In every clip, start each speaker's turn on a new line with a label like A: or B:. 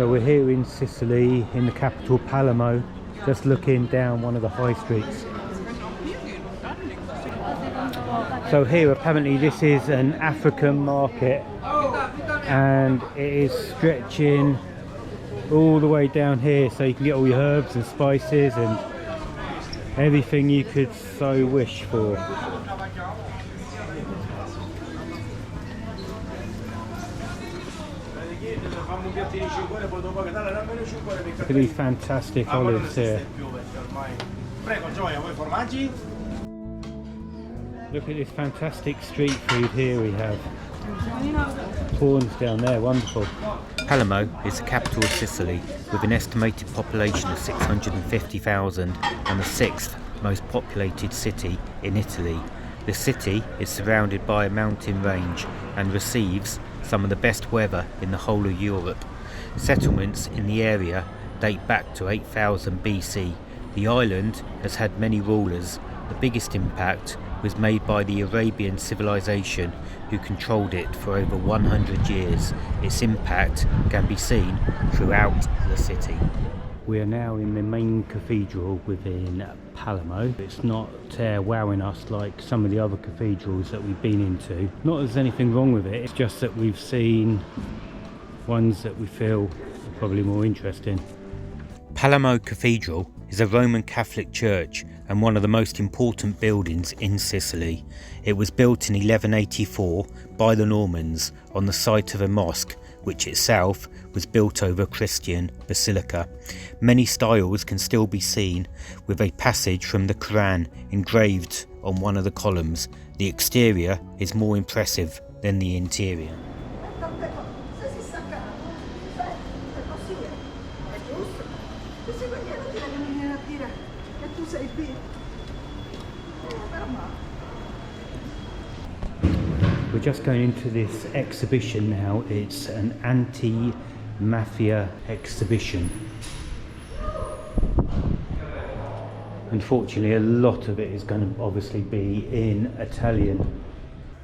A: So we're here in Sicily, in the capital Palermo, just looking down one of the high streets. So here apparently this is an African market, and it is stretching all the way down here, so you can get all your herbs and spices and everything you could so wish for. Look at these fantastic olives here. Look at this fantastic street food here we have. Prawns down there, wonderful.
B: Palermo is the capital of Sicily, with an estimated population of 650,000 and the sixth most populated city in Italy. The city is surrounded by a mountain range and receives some of the best weather in the whole of Europe. Settlements in the area date back to 8000 BC. The island has had many rulers. The biggest impact was made by the Arabian civilization, who controlled it for over 100 years. Its impact can be seen throughout the city.
A: We are now in the main cathedral within Palamo. It's not wowing us like some of the other cathedrals that we've been into. Not that there's anything wrong with it, it's just that we've seen ones that we feel are probably more interesting.
B: Palermo Cathedral is a Roman Catholic church and one of the most important buildings in Sicily. It was built in 1184 by the Normans on the site of a mosque, which itself was built over a Christian basilica. Many styles can still be seen, with a passage from the Quran engraved on one of the columns. The exterior is more impressive than the interior.
A: We're just going into this exhibition now. It's an anti-mafia exhibition. Unfortunately, a lot of it is going to obviously be in Italian.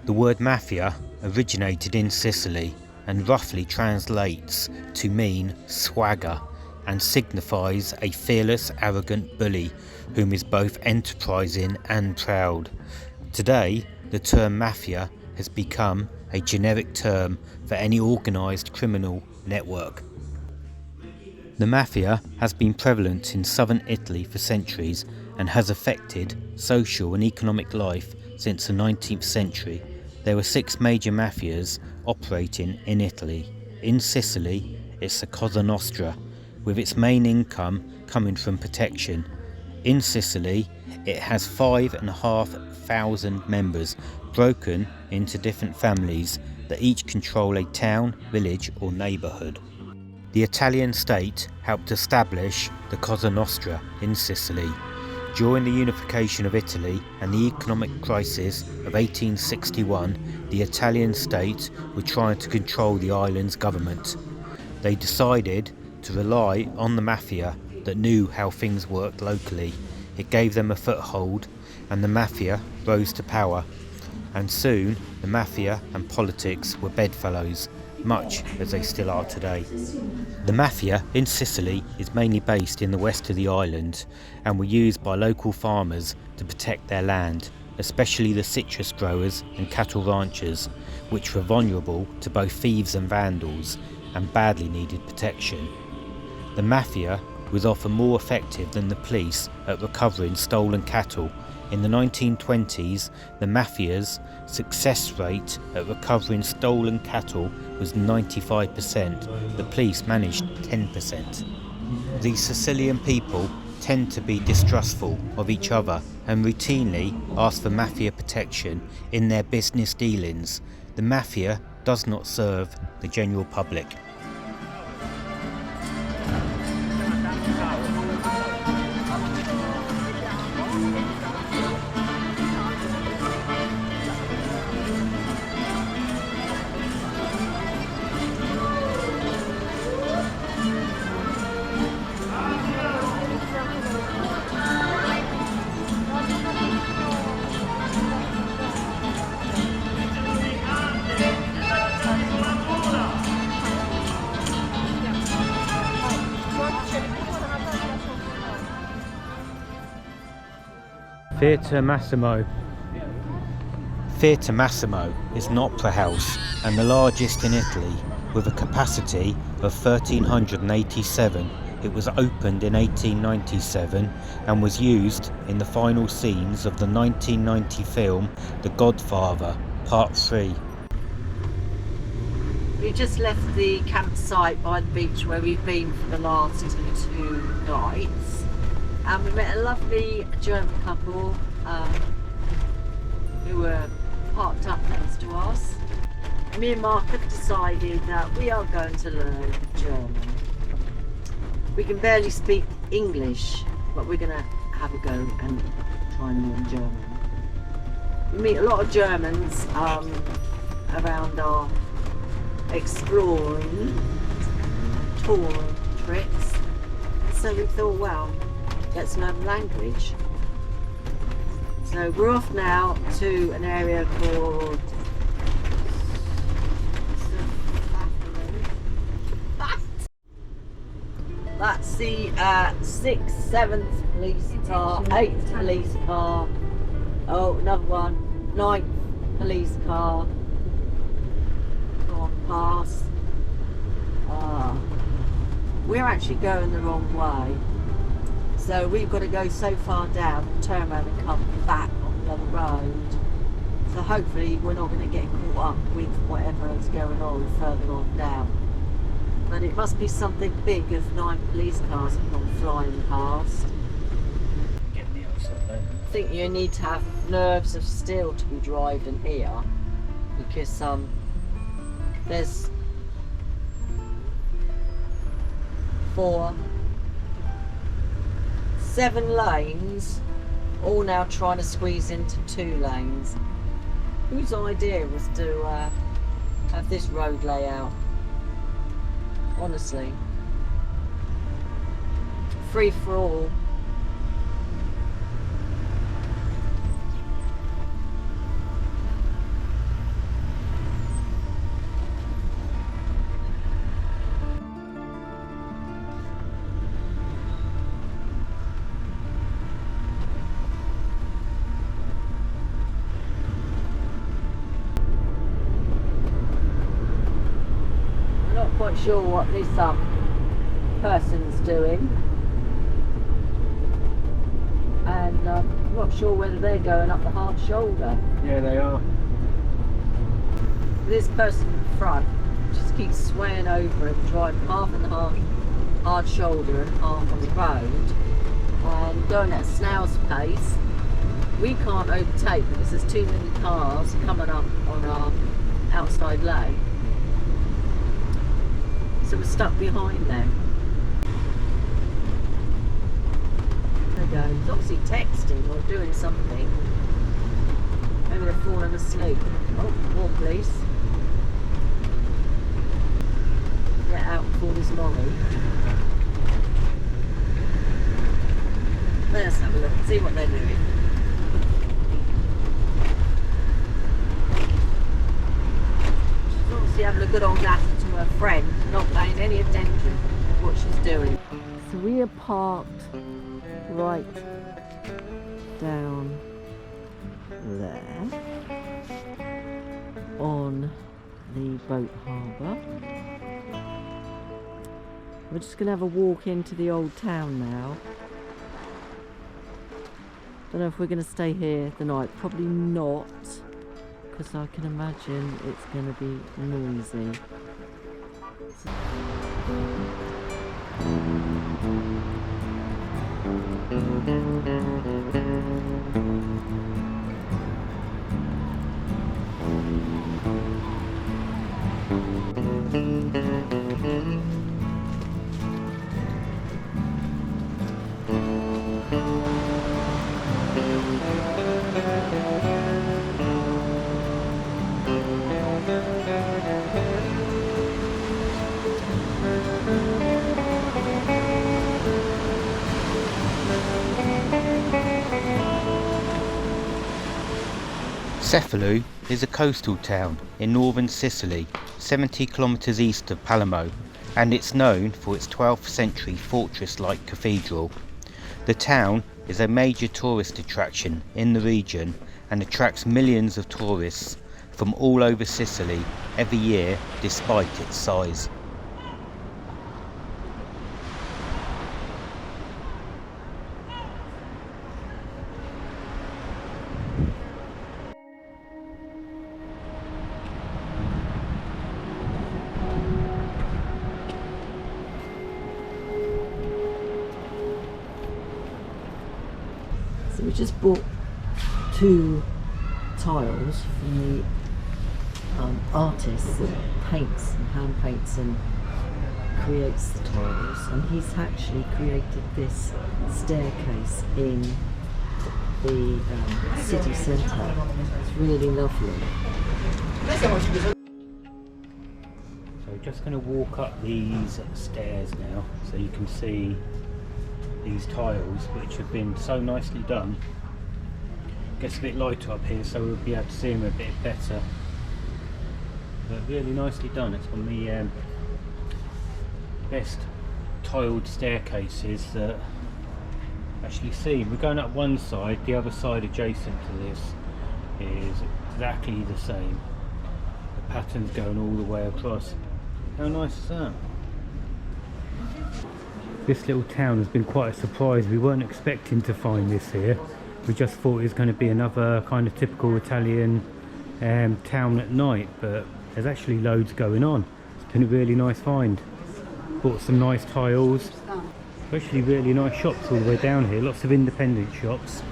B: The word mafia originated in Sicily and roughly translates to mean swagger and signifies a fearless, arrogant bully whom is both enterprising and proud. Today, the term mafia has become a generic term for any organised criminal network. The mafia has been prevalent in southern Italy for centuries and has affected social and economic life since the 19th century. There were 6 major mafias operating in Italy. In Sicily, it's the Cosa Nostra, with its main income coming from protection. In Sicily, it has 5,500 members, broken into different families that each control a town, village or neighbourhood. The Italian state helped establish the Cosa Nostra in Sicily. During the unification of Italy and the economic crisis of 1861, the Italian state were trying to control the island's government. They decided to rely on the mafia that knew how things worked locally. It gave them a foothold, and the mafia rose to power. And soon the mafia and politics were bedfellows, much as they still are today. The mafia in Sicily is mainly based in the west of the island and were used by local farmers to protect their land, especially the citrus growers and cattle ranchers, which were vulnerable to both thieves and vandals and badly needed protection. The mafia was often more effective than the police at recovering stolen cattle. In the 1920s, the mafia's success rate at recovering stolen cattle was 95%. The police managed 10%. The Sicilian people tend to be distrustful of each other and routinely ask for mafia protection in their business dealings. The mafia does not serve the general public. Theatre Massimo. Theatre Massimo is an opera house and the largest in Italy, with a capacity of 1,387. It was opened in 1897 and was used in the final scenes of the 1990 film The Godfather, Part 3.
C: We just left the campsite by the beach where we've been for the last 2 nights, and we met a lovely German couple who were parked up next to us. Me and Mark have decided that we are going to learn German. We can barely speak English, but we're going to have a go and try and learn German. We meet a lot of Germans around our exploring tour trips, so we thought, well, let's learn the language. So we're off now to an area called that's the 6th, 7th police car, 8th police car, oh, another one, 9th police car. Past. We're actually going the wrong way, so we've got to go so far down, turn around and come back on the other road. So hopefully we're not going to get caught up with whatever is going on further on down. But it must be something big if 9 police cars have gone flying past. I think you need to have nerves of steel to be driving here, because there's 7 lanes, all now trying to squeeze into 2 lanes. Whose idea was to have this road layout? Honestly, free for all. Quite sure what this person's doing, and I'm not sure whether they're going up the hard shoulder.
A: Yeah, they are.
C: This person in front just keeps swaying over and driving half on the hard shoulder and half on the road, and going at a snail's pace. We can't overtake because there's too many cars coming up on our outside lane. So we're stuck behind them. There we go. He's obviously texting or doing something. Maybe they're falling asleep. Oh, more police. Get out before this lorry. Let's have a look and see what they're doing. She's obviously having a good old laugh to her friend, not paying any attention to what she's doing. So we are parked right down there on the boat harbour. We're just going to have a walk into the old town now. Don't know if we're going to stay here the night. Probably not, because I can imagine it's going to be noisy.
B: Cefalù is a coastal town in northern Sicily, 70 kilometres east of Palamo, and it's known for its 12th century fortress-like cathedral. The town is a major tourist attraction in the region and attracts millions of tourists from all over Sicily every year despite its size.
C: So we just bought 2 tiles from the artist that paints and hand paints and creates the tiles, and he's actually created this staircase in the city centre. It's really lovely.
A: So we're just going to walk up these stairs now so you can see these tiles, which have been so nicely done. Gets a bit lighter up here, so we'll be able to see them a bit better. But really nicely done. It's one of the best tiled staircases that I've actually seen. We're going up one side, the other side adjacent to this is exactly the same. The pattern's going all the way across. How nice is that? This little town has been quite a surprise. We weren't expecting to find this here. We just thought it was going to be another kind of typical Italian town at night, but there's actually loads going on. It's been a really nice find. Bought some nice tiles, especially really nice shops all the way down here. Lots of independent shops.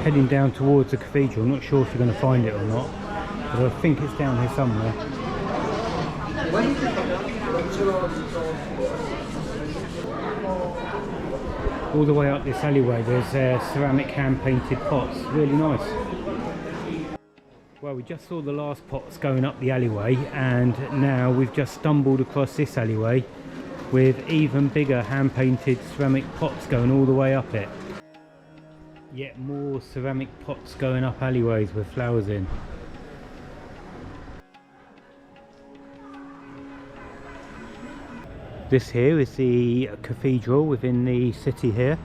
A: Heading down towards the cathedral. I'm not sure if you're going to find it or not, but I think it's down here somewhere. All the way up this alleyway there's ceramic hand painted pots, really nice. Well, we just saw the last pots going up the alleyway, and now we've just stumbled across this alleyway with even bigger hand painted ceramic pots going all the way up it. Yet more ceramic pots going up alleyways with flowers in. This here is the cathedral within the city here.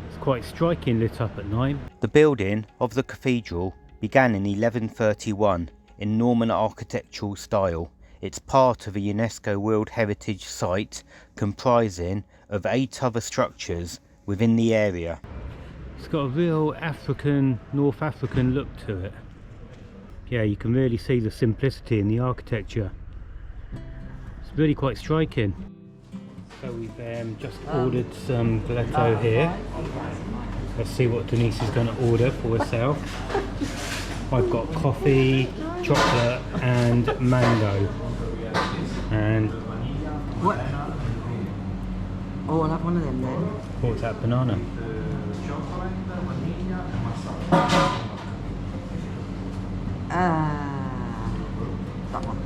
A: It's quite striking lit up at night.
B: The building of the cathedral began in 1131 in Norman architectural style. It's part of a UNESCO World Heritage Site comprising of 8 other structures within the area.
A: It's got a real African, North African look to it. Yeah, you can really see the simplicity in the architecture. It's really quite striking. So we've just ordered some gelato here. Let's see what Denise is going to order for herself. I've got coffee, chocolate and mango. And
C: What? Oh, I'll have one of them then.
A: what's that, banana?
C: That one.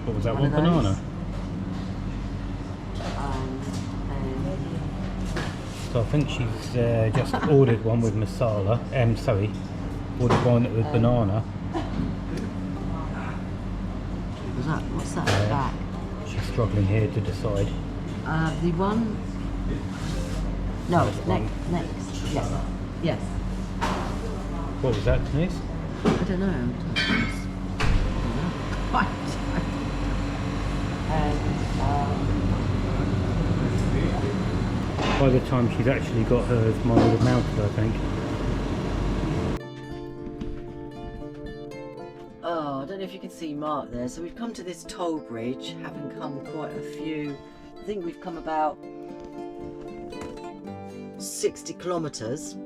A: What was that,
C: One
A: one
C: of those.
A: banana? So I think she's just ordered one with masala. Sorry, ordered one with banana.
C: What's that at the back?
A: She's struggling here to decide.
C: The one. No,
A: This one.
C: next. Yes. Yes.
A: What was that, Denise?
C: I don't know. Right.
A: By the time she's actually got hers, mine would have melted, I think.
C: Oh, I don't know if you can see Mark there. So we've come to this toll bridge, having come quite a few. I think we've come about 60 kilometres.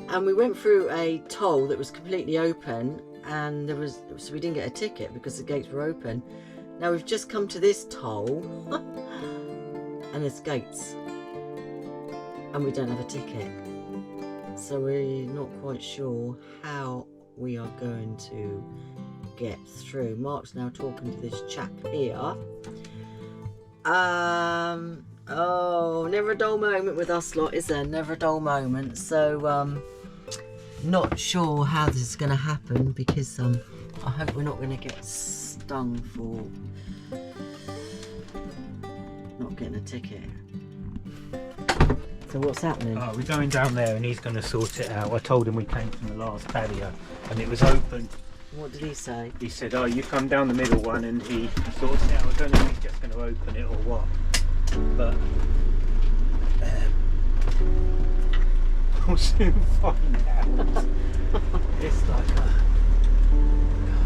C: And we went through a toll that was completely open, and so we didn't get a ticket because the gates were open. Now we've just come to this toll and there's gates and we don't have a ticket, so we're not quite sure how we are going to get through. Mark's now talking to this chap here. Oh, never a dull moment with us lot, is there? Never a dull moment. So not sure how this is going to happen, because I hope we're not going to get stung for not getting a ticket. So what's happening?
A: Oh, we're going down there and he's going to sort it out. I told him we came from the last patio and it was open.
C: What did he say?
A: He said, oh, you come down the middle one, and he sorts it out. I don't know if he's just going to open it or what, but we'll soon find out. It's like a...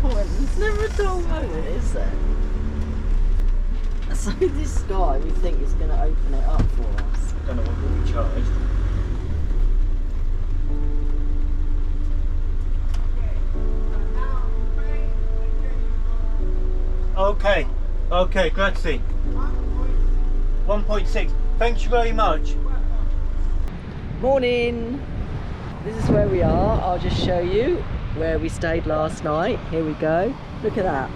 C: Oh, there's never a dull moment, is there? So this guy, we think, is going to open it up for us.
A: I don't know what we'll be charged. Okay, grazie. 1.6. Thank you very much.
C: Morning. This is where we are. I'll just show you where we stayed last night. Here we go. Look at that.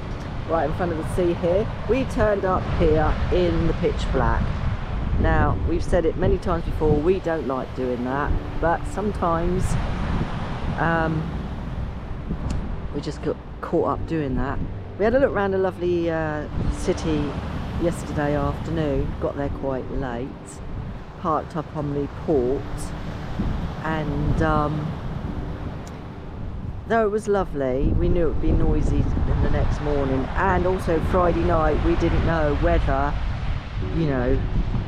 C: Right in front of the sea here. We turned up here in the pitch black. Now, we've said it many times before, we don't like doing that, but sometimes we just got caught up doing that. We had a look around a lovely city yesterday afternoon, got there quite late, parked up on the port, and though it was lovely, we knew it would be noisy in the next morning, and also Friday night we didn't know whether, you know,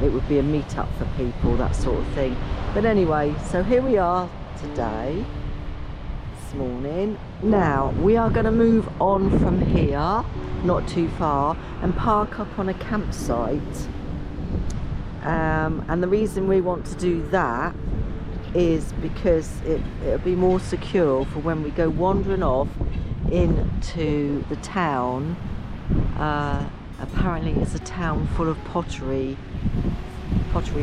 C: it would be a meet-up for people, that sort of thing. But anyway, so here we are today, this morning. Now we are going to move on from here, not too far, and park up on a campsite, and the reason we want to do that is because it'll be more secure for when we go wandering off into the town. Apparently it's a town full of pottery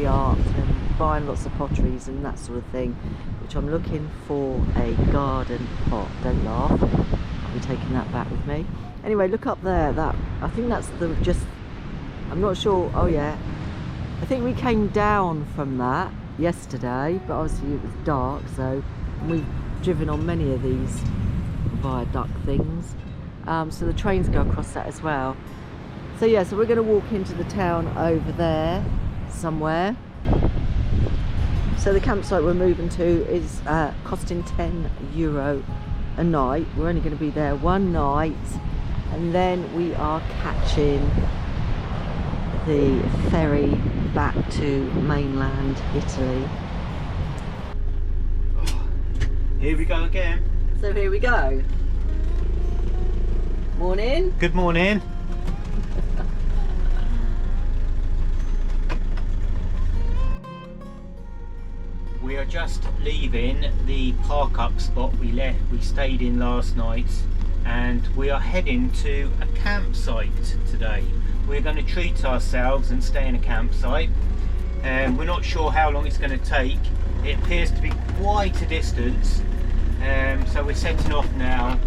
C: art and buying lots of potteries and that sort of thing, which I'm looking for a garden pot. Don't laugh, I'll be taking that back with me. Anyway, look up there, that I think that's the I'm not sure. Oh yeah, I think we came down from that yesterday, but obviously it was dark, so we've driven on many of these viaduct things, so the trains go across that as well. So yeah, so we're going to walk into the town over there somewhere. So the campsite we're moving to is costing €10 a night. We're only going to be there one night, and then we are catching the ferry back to mainland Italy.
A: Here we go again.
C: So here we go. Morning.
A: Good morning. We are just leaving the park up spot we stayed in last night, and we are heading to a campsite today. We're going to treat ourselves and stay in a campsite, and we're not sure how long it's going to take. It appears to be quite a distance, so we're setting off now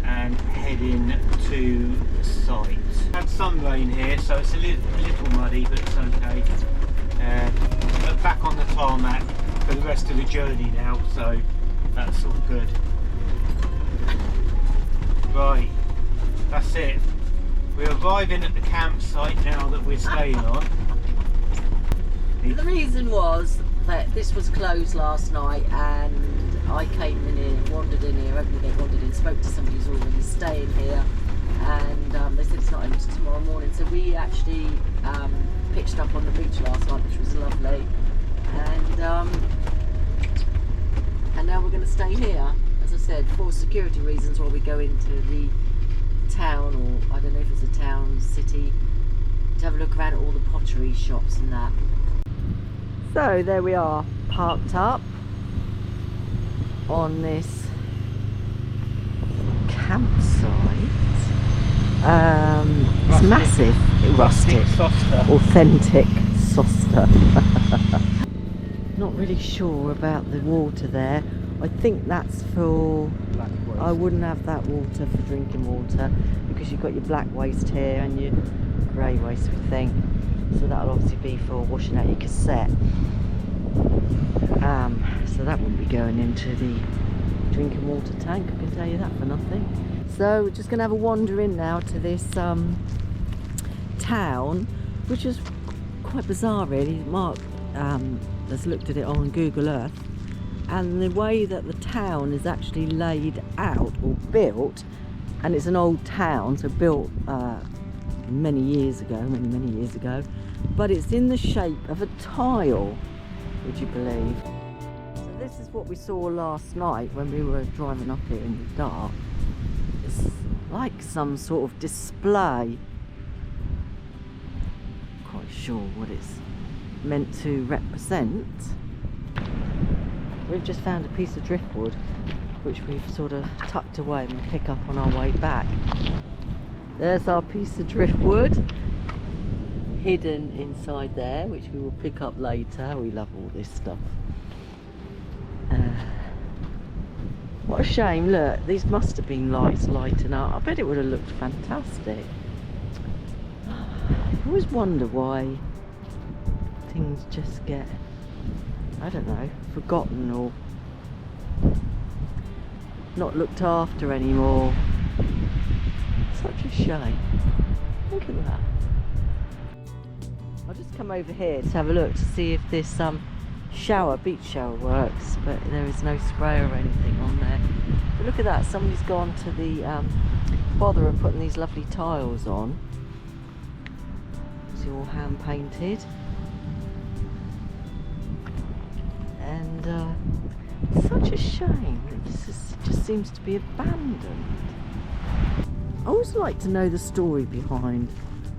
A: and heading to the site. We've had some rain here, so it's a little muddy, but it's okay. But back on the tarmac for the rest of the journey now, so that's all good. Right, that's it. We're arriving at the campsite now that we're staying on.
C: The reason was that this was closed last night, and I came in here, wandered in here, wandered in, spoke to somebody who's already staying here, and they said it's not open until tomorrow morning. So we actually pitched up on the beach last night, which was lovely, and now we're going to stay here, as I said, for security reasons, while we go into the town, or I don't know if it's a town, city, to have a look around at all the pottery shops and that. So there we are, parked up on this campsite. It's massive, rustic, authentic soster. Not really sure about the water there. I think that's for, I wouldn't have that water for drinking water, because you've got your black waste here and your grey waste, we think. So that'll obviously be for washing out your cassette. So that wouldn't be going into the drinking water tank, I can tell you that for nothing. So we're just going to have a wander in now to this town, which is quite bizarre really. Mark has looked at it on Google Earth, and the way that the town is actually laid out or built, and it's an old town, so built many years ago, many years ago, but it's in the shape of a tile, would you believe? So this is what we saw last night when we were driving up here in the dark. It's like some sort of display. Quite sure what it's meant to represent. We've just found a piece of driftwood which we've sort of tucked away and pick up on our way back. There's our piece of driftwood hidden inside there, which we will pick up later. We love all this stuff. What a shame, look, these must have been lights lighting up. I bet it would have looked fantastic. I always wonder why things just get, I don't know, forgotten or not looked after anymore. Such a shame. Look at that. I'll just come over here to have a look to see if this beach shower works, but there is no spray or anything on there. But look at that, somebody's gone to the bother of putting these lovely tiles on. It's all hand painted, and such a shame that this just seems to be abandoned. I always like to know the story behind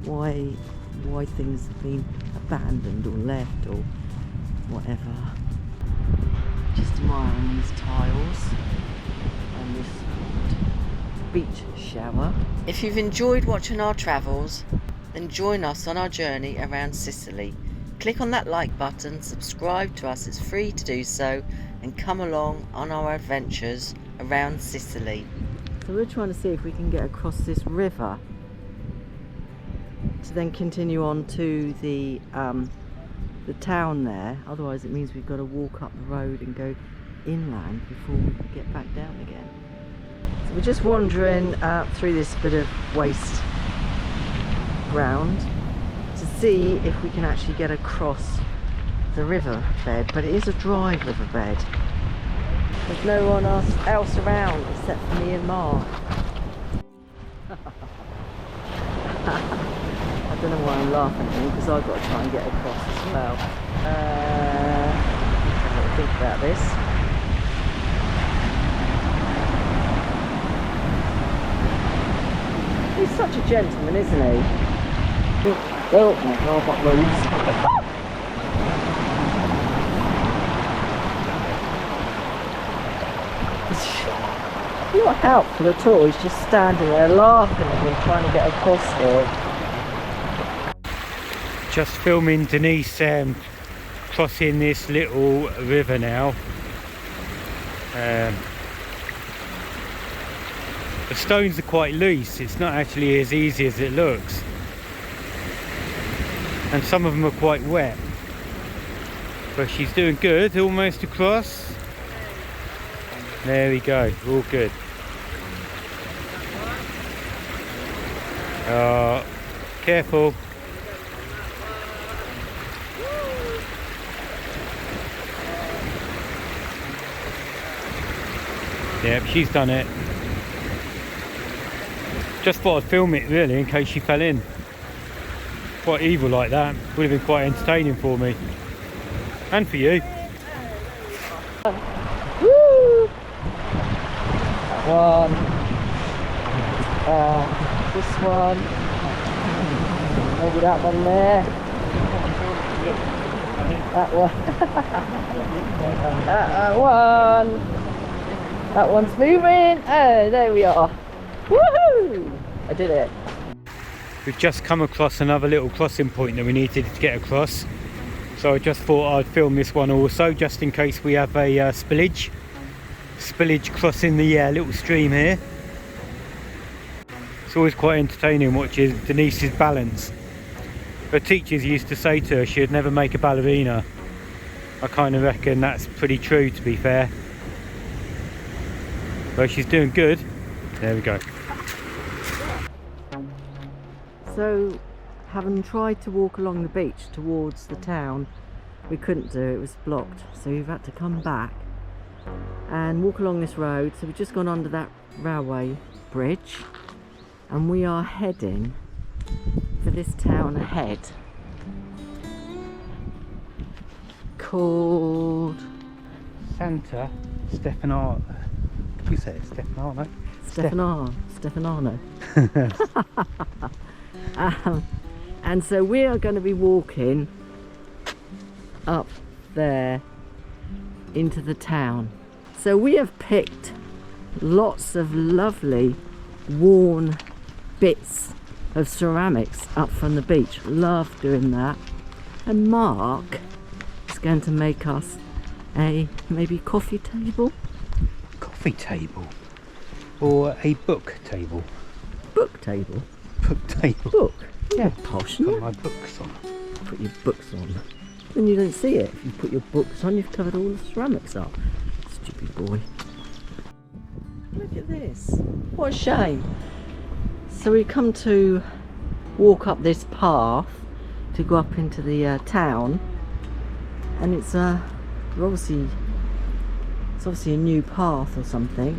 C: why things have been abandoned or left or whatever. Just admiring these tiles and this beach shower. If you've enjoyed watching our travels, then join us on our journey around Sicily. Click on that like button, subscribe to us, it's free to do so, and come along on our adventures around Sicily. So we're trying to see if we can get across this river to then continue on to the town there. Otherwise it means we've got to walk up the road and go inland before we can get back down again. So we're just wandering through this bit of waste ground to see if we can actually get across the river bed, but it is a dry river bed. There's no one else around except for me and Mark. I don't know why I'm laughing at him, because I've got to try and get across as well. I've got to think about this. He's such a gentleman, isn't he? Oh, I've got loads. He's not helpful at all, he's just standing there laughing at me trying to get across here.
A: Just filming Denise crossing this little river now. The stones are quite loose, it's not actually as easy as it looks. And some of them are quite wet. But she's doing good, almost across. There we go, all good. Careful. Yep, she's done it. Just thought I'd film it really in case she fell in. Quite evil like that. Would have been quite entertaining for me. And for you.
C: Woo! One. This one. Maybe that one there. That one. That one. That one's moving. Oh, there we are. Woohoo! I did it.
A: We've just come across another little crossing point that we needed to get across. So I just thought I'd film this one also, just in case we have a spillage crossing the little stream here. It's always quite entertaining watching Denise's balance. Her teachers used to say to her she'd never make a ballerina. I kind of reckon that's pretty true, to be fair. But she's doing good. There we go.
C: So having tried to walk along the beach towards the town, we couldn't do it, it was blocked. So we've had to come back and walk along this road. So we've just gone under that railway bridge and we are heading for this town ahead called
A: Santa Stefano. Did we say it? Stefano?
C: Stefanano. And so we are going to be walking up there into the town. So we have picked lots of lovely worn bits of ceramics up from the beach. Love doing that. And Mark is going to make us a maybe coffee table.
A: Coffee table? Or a book table?
C: Book table?
A: Book table?
C: Book?
A: Yeah,
C: Posh,
A: got
C: isn't
A: my books on.
C: it? Put your books on. Then you don't see it. If you put your books on, you've covered all the ceramics up. Stupid boy. Look at this. What a shame. So we come to walk up this path to go up into the town, and it's obviously a new path or something.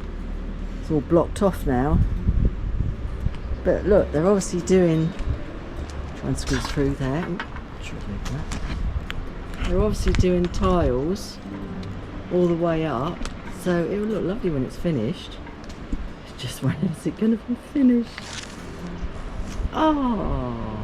C: It's all blocked off now. But look, they're obviously doing. Try and squeeze through there. Ooh, try to do that. They're obviously doing tiles all the way up, so it will look lovely when it's finished. It's just when is it going to be finished? Oh.